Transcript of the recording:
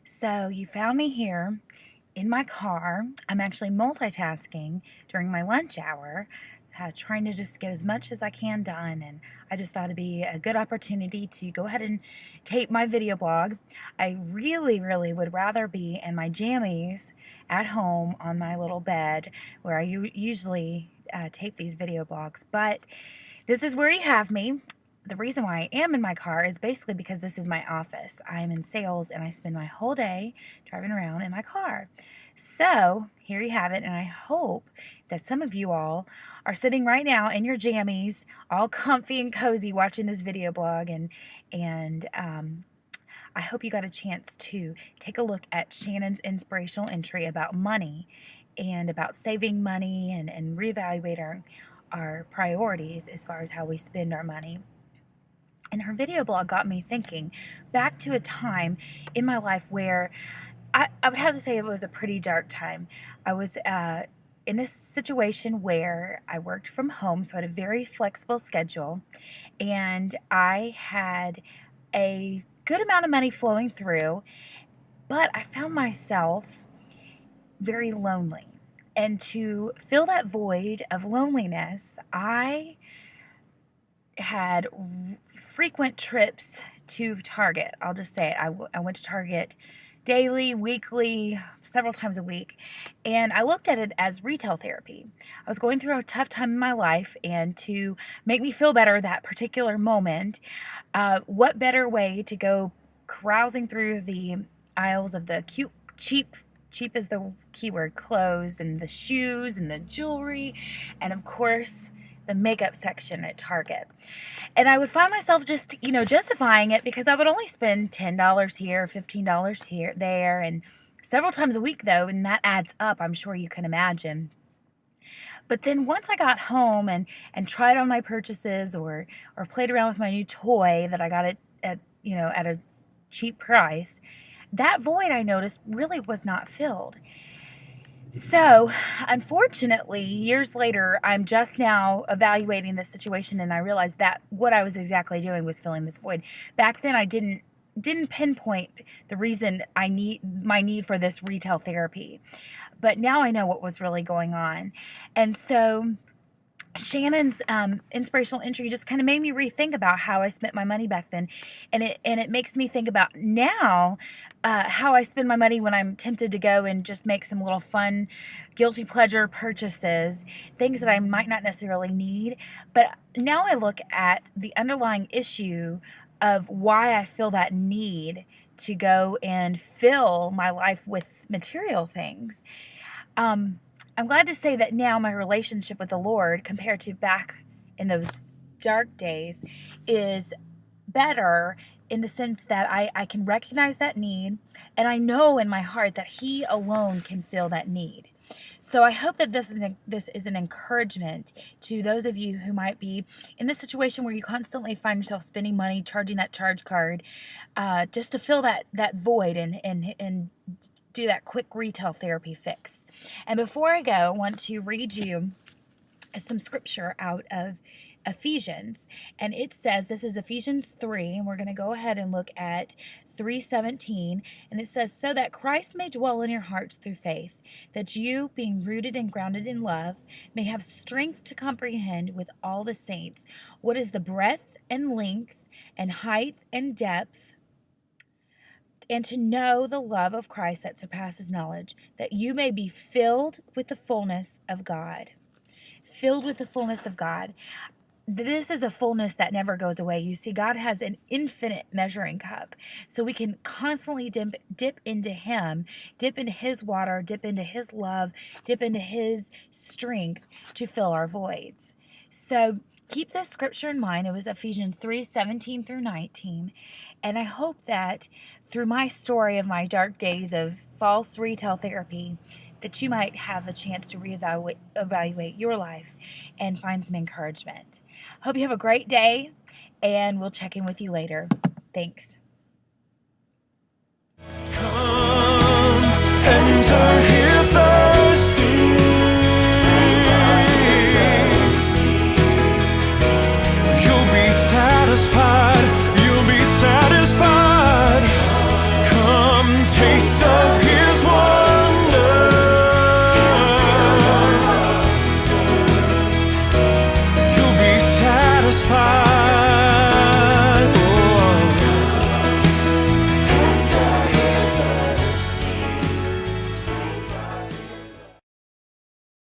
So you found me here in my car. I'm actually multitasking during my lunch hour, trying to just get as much as I can done. And I just thought it'd be a good opportunity to go ahead and tape my video blog. I really would rather be in my jammies at home on my little bed where I usually tape these video blogs. But this is where you have me. The reason why I am in my car is basically because this is my office. I am in sales and I spend my whole day driving around in my car. So here you have it, and I hope that some of you all are sitting right now in your jammies, all comfy and cozy, watching this video blog, and I hope you got a chance to take a look at Shannon's inspirational entry about money and about saving money and reevaluate our priorities as far as how we spend our money. And her video blog got me thinking back to a time in my life where I would have to say it was a pretty dark time. I was in a situation where I worked from home, so I had a very flexible schedule, and I had a good amount of money flowing through, but I found myself very lonely. And to fill that void of loneliness, I had frequent trips to Target. I'll just say it. I went to Target daily, weekly, several times a week, and I looked at it as retail therapy. I was going through a tough time in my life, and to make me feel better that particular moment, what better way to go carousing through the aisles of the cheap is the keyword, clothes and the shoes and the jewelry, and of course the makeup section at Target. And I would find myself just, justifying it because I would only spend $10 here, $15 here, there, and several times a week though, and that adds up, I'm sure you can imagine. But then once I got home and tried on my purchases or played around with my new toy that I got at a cheap price, that void I noticed really was not filled. So, unfortunately, years later, I'm just now evaluating this situation, and I realized that what I was exactly doing was filling this void. Back then, I didn't pinpoint the reason my need for this retail therapy, but now I know what was really going on. And so Shannon's inspirational entry just kind of made me rethink about how I spent my money back then, and it makes me think about now how I spend my money when I'm tempted to go and just make some little fun, guilty pleasure purchases, things that I might not necessarily need. But now I look at the underlying issue of why I feel that need to go and fill my life with material things. I'm glad to say that now my relationship with the Lord, compared to back in those dark days, is better in the sense that I can recognize that need, and I know in my heart that He alone can fill that need. So I hope that this is an encouragement to those of you who might be in this situation where you constantly find yourself spending money, charging that charge card, just to fill that void and do that quick retail therapy fix. And before I go, I want to read you some scripture out of Ephesians, and it says, this is Ephesians 3, and we're going to go ahead and look at 3:17, and it says, so that Christ may dwell in your hearts through faith, that you, being rooted and grounded in love, may have strength to comprehend with all the saints what is the breadth and length and height and depth, and to know the love of Christ that surpasses knowledge, that you may be filled with the fullness of God. Filled with the fullness of God. This is a fullness that never goes away. You see, God has an infinite measuring cup, so we can constantly dip into Him, dip into His water, dip into His love, dip into His strength to fill our voids. So keep this scripture in mind. It was Ephesians 3:17 through 19. And I hope that through my story of my dark days of false retail therapy, that you might have a chance to evaluate your life and find some encouragement. Hope you have a great day, and we'll check in with you later. Thanks. Come, enter